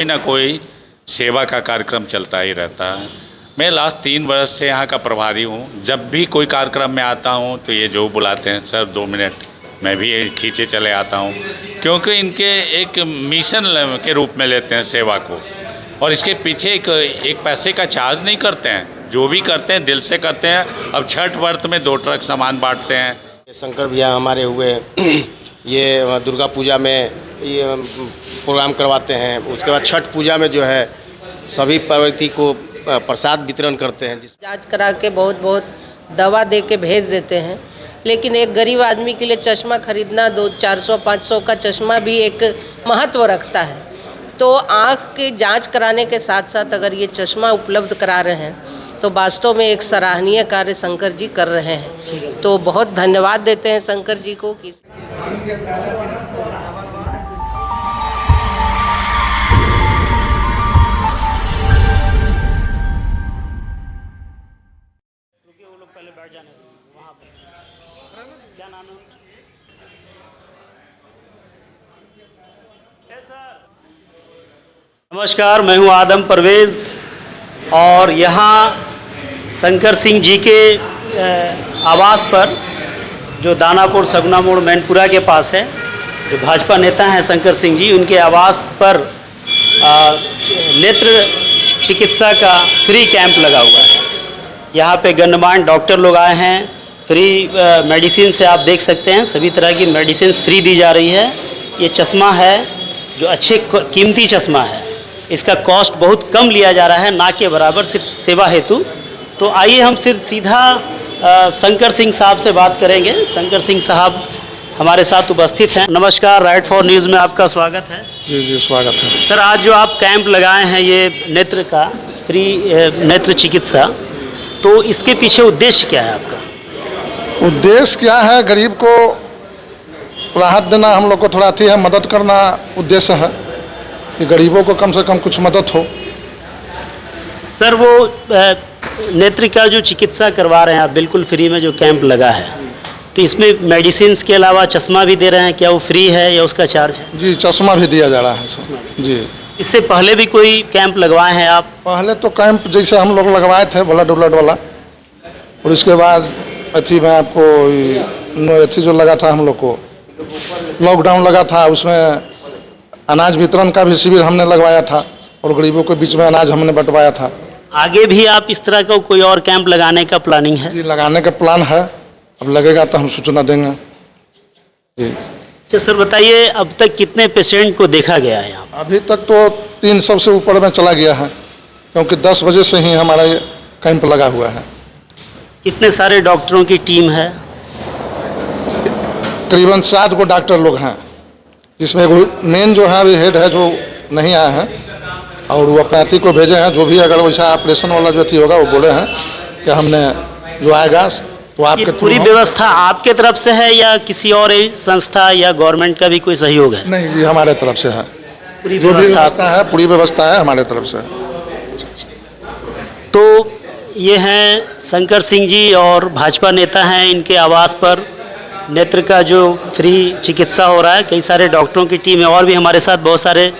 कोई ना कोई सेवा का कार्यक्रम चलता ही रहता है। मैं लास्ट 3 वर्ष से यहाँ का प्रभारी हूँ। जब भी कोई कार्यक्रम में आता हूँ तो ये जो बुलाते हैं सर 2 मिनट, मैं भी खींचे चले आता हूँ, क्योंकि इनके एक मिशन के रूप में लेते हैं सेवा को। और इसके पीछे एक पैसे का चार्ज नहीं करते हैं, जो भी करते हैं दिल से करते हैं। अब छठ व्रत में 2 ट्रक सामान बांटते हैं। शंकर भैया हमारे हुए ये दुर्गा पूजा में ये प्रोग्राम करवाते हैं। उसके बाद छठ पूजा में जो है सभी पार्वती को प्रसाद वितरण करते हैं। जांच करा के बहुत बहुत दवा दे के भेज देते हैं, लेकिन एक गरीब आदमी के लिए चश्मा खरीदना 400-500 का चश्मा भी एक महत्व रखता है। तो आँख की जांच कराने के साथ साथ अगर ये चश्मा उपलब्ध करा रहे हैं तो वास्तव में एक सराहनीय कार्य शंकर जी कर रहे हैं। तो बहुत धन्यवाद देते हैं शंकर जी को कि क्या नाम है? नमस्कार, मैं हूं आदम परवेज़ और यहाँ शंकर सिंह जी के आवास पर जो दानापुर सगुना मोड़ मैनपुरा के पास है, जो भाजपा नेता हैं शंकर सिंह जी, उनके आवास पर नेत्र चिकित्सा का फ्री कैंप लगा हुआ है। यहाँ पे गणमान्य डॉक्टर लोग आए हैं। फ्री मेडिसिन से आप देख सकते हैं, सभी तरह की मेडिसिन फ्री दी जा रही है। ये चश्मा है जो अच्छे कीमती चश्मा है, इसका कॉस्ट बहुत कम लिया जा रहा है, ना के बराबर, सिर्फ सेवा हेतु। तो आइए हम सिर्फ सीधा शंकर सिंह साहब से बात करेंगे। शंकर सिंह साहब हमारे साथ उपस्थित हैं। नमस्कार, राइट फॉर न्यूज़ में आपका स्वागत है। जी स्वागत है सर। आज जो आप कैंप लगाए हैं ये नेत्र का फ्री नेत्र चिकित्सा, तो इसके पीछे उद्देश्य क्या है आपका? उद्देश्य क्या है? गरीब को राहत देना, हम लोग को थोड़ा अथी है, मदद करना उद्देश्य है कि गरीबों को कम से कम कुछ मदद हो। सर, वो नेत्र का जो चिकित्सा करवा रहे हैं आप बिल्कुल फ्री में, जो कैंप लगा है, तो इसमें मेडिसिन के अलावा चश्मा भी दे रहे हैं, क्या वो फ्री है या उसका चार्ज है? जी, चश्मा भी दिया जा रहा है सर। जी, इससे पहले भी कोई कैंप लगवाए हैं आप? पहले तो कैंप जैसे हम लोग लगवाए थे ब्लड वाला, और इसके बाद अथी में आपको अथी जो लगा था, हम लोग को लॉकडाउन लगा था, उसमें अनाज वितरण का भी शिविर हमने लगवाया था और गरीबों के बीच में अनाज हमने बंटवाया था। आगे भी आप इस तरह का कोई और कैंप लगाने का प्लानिंग है? जी, लगाने का प्लान है। अब लगेगा तो हम सूचना देंगे। जी। अच्छा सर, बताइए अब तक कितने पेशेंट को देखा गया है यहाँ? अभी तक तो 300 से ऊपर में चला गया है, क्योंकि 10 बजे से ही हमारा ये कैंप लगा हुआ है। कितने सारे डॉक्टरों की टीम है? करीबन 7 गो डॉक्टर लोग हैं, जिसमें मेन जो है हेड है जो नहीं आया है, और वो अपने अथी को भेजे हैं। जो भी अगर वैसा ऑपरेशन वाला जो अथी होगा वो बोले हैं कि हमने जो आएगा तो आपके पूरी व्यवस्था आपके तरफ से है या किसी और संस्था या गवर्नमेंट का भी कोई सहयोग है? नहीं जी, हमारे तरफ से है। पूरी जो भी व्यवस्था है, पूरी व्यवस्था है हमारे तरफ से। तो ये हैं शंकर सिंह जी और भाजपा नेता हैं। इनके आवास पर नेत्र का जो फ्री चिकित्सा हो रहा है, कई सारे डॉक्टरों की टीम है और भी हमारे साथ बहुत सारे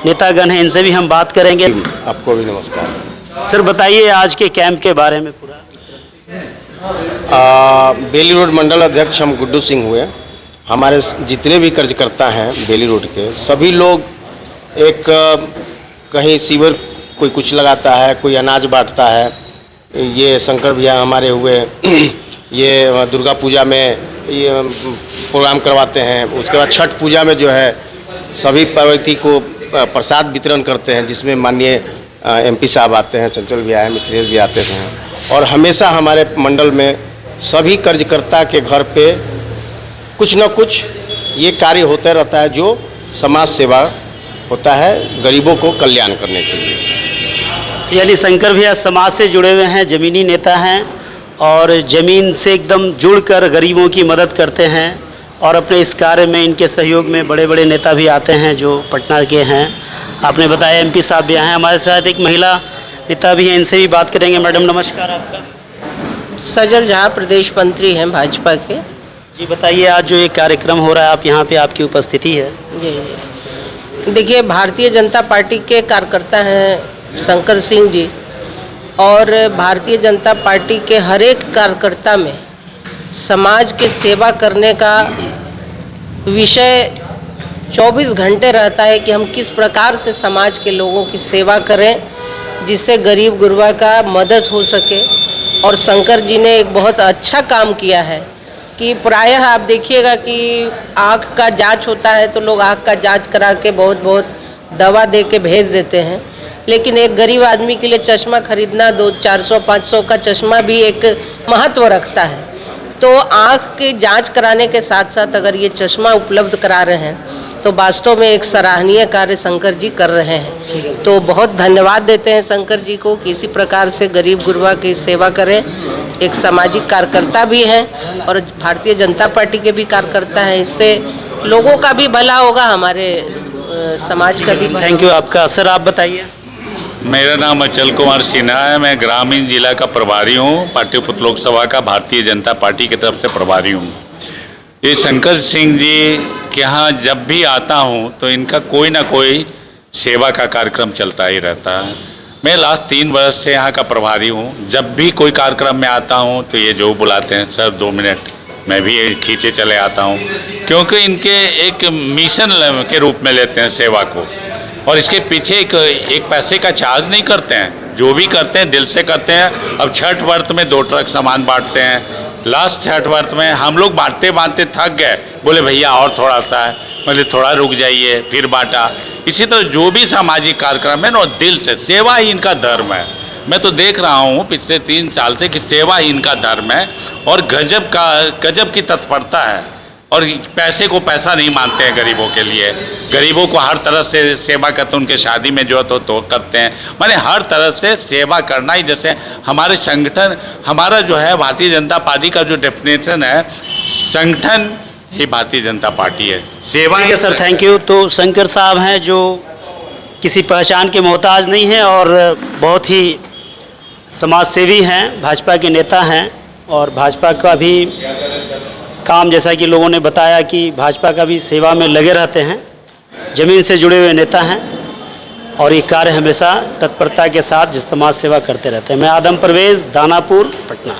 नेतागण हैं, इनसे भी हम बात करेंगे। आपको भी नमस्कार। सर, बताइए आज के कैंप के बारे में पूरा। बेली रोड मंडल अध्यक्ष हम गुड्डू सिंह हुए। हमारे जितने भी कार्यकर्ता हैं बेली रोड के, सभी लोग एक कहीं शिविर, कोई कुछ लगाता है, कोई अनाज बांटता है। ये शंकर भैया हमारे हुए ये दुर्गा पूजा में ये प्रोग्राम करवाते हैं। उसके बाद छठ पूजा में जो है सभी पार्वती को प्रसाद वितरण करते हैं, जिसमें माननीय MP साहब आते हैं, चंचल भी आए, मिथिलेश भी आते हैं। और हमेशा हमारे मंडल में सभी कार्यकर्ता के घर पे कुछ न कुछ ये कार्य होता रहता है, जो समाज सेवा होता है, गरीबों को कल्याण करने के लिए। यानी शंकर भैया समाज से जुड़े हुए हैं, ज़मीनी नेता हैं और ज़मीन से एकदम जुड़कर गरीबों की मदद करते हैं। और अपने इस कार्य में इनके सहयोग में बड़े बड़े नेता भी आते हैं जो पटना के हैं। आपने बताया MP साहब भी आए हैं। हमारे साथ एक महिला नेता भी हैं, इनसे भी बात करेंगे। मैडम नमस्कार। आपका? सजल झा प्रदेश मंत्री हैं भाजपा के। जी बताइए, आज जो ये कार्यक्रम हो रहा है, आप यहाँ पे आपकी उपस्थिति है? जी, देखिए, भारतीय जनता पार्टी के कार्यकर्ता हैं शंकर सिंह जी, और भारतीय जनता पार्टी के हर एक कार्यकर्ता में समाज के सेवा करने का विषय 24 घंटे रहता है कि हम किस प्रकार से समाज के लोगों की सेवा करें जिससे गरीब गुरबा का मदद हो सके। और शंकर जी ने एक बहुत अच्छा काम किया है कि प्रायः आप देखिएगा कि आँख का जांच होता है तो लोग आँख का जांच करा के बहुत दवा दे के भेज देते हैं, लेकिन एक गरीब आदमी के लिए चश्मा खरीदना 400-500 का चश्मा भी एक महत्व रखता है। तो आँख की जांच कराने के साथ साथ अगर ये चश्मा उपलब्ध करा रहे हैं तो वास्तव में एक सराहनीय कार्य शंकर जी कर रहे हैं। तो बहुत धन्यवाद देते हैं शंकर जी को कि इसी प्रकार से गरीब गुरबा की सेवा करें। एक सामाजिक कार्यकर्ता भी हैं और भारतीय जनता पार्टी के भी कार्यकर्ता हैं। इससे लोगों का भी भला होगा, हमारे समाज का भी भला। Thank you. आपका सर आप बताइए। मेरा नाम अचल कुमार सिन्हा है। मैं ग्रामीण जिला का प्रभारी हूँ, पाटलिपुत्र लोकसभा का भारतीय जनता पार्टी की तरफ से प्रभारी हूँ। ये शंकर सिंह जी के यहाँ जब भी आता हूँ तो इनका कोई ना कोई सेवा का कार्यक्रम चलता ही रहता है। मैं लास्ट 3 वर्ष से यहाँ का प्रभारी हूँ। जब भी कोई कार्यक्रम में आता हूँ तो ये जो बुलाते हैं सर 2 मिनट, मैं भी खींचे चले आता हूँ, क्योंकि इनके एक मिशन के रूप में लेते हैं सेवा को। और इसके पीछे एक पैसे का चार्ज नहीं करते हैं, जो भी करते हैं दिल से करते हैं। अब छठ व्रत में 2 ट्रक सामान बांटते हैं। लास्ट छठ व्रत में हम लोग बांटते बांटते थक गए, बोले भैया और थोड़ा सा है, बोले थोड़ा रुक जाइए, फिर बांटा। इसी तरह जो भी सामाजिक कार्यक्रम है ना, दिल से, सेवा ही इनका धर्म है। मैं तो देख रहा हूँ पिछले 3 साल से कि सेवा ही इनका धर्म है और गजब की तत्परता है। और पैसे को पैसा नहीं मानते हैं गरीबों के लिए। गरीबों को हर तरह से सेवा करते हैं, उनके शादी में जो तो करते हैं। माने हर तरह से सेवा करना ही, जैसे हमारे संगठन, हमारा जो है भारतीय जनता पार्टी का जो डेफिनेशन है, संगठन ही भारतीय जनता पार्टी है। सेवा। ठीक है सर, थैंक यू। तो शंकर साहब हैं जो किसी पहचान के मोहताज नहीं हैं और बहुत ही समाज सेवी हैं, भाजपा के नेता हैं। और भाजपा का भी काम, जैसा कि लोगों ने बताया कि भाजपा का भी सेवा में लगे रहते हैं, ज़मीन से जुड़े हुए नेता हैं और ये कार्य हमेशा तत्परता के साथ समाज सेवा करते रहते हैं। मैं आदम परवेज़, दानापुर, पटना।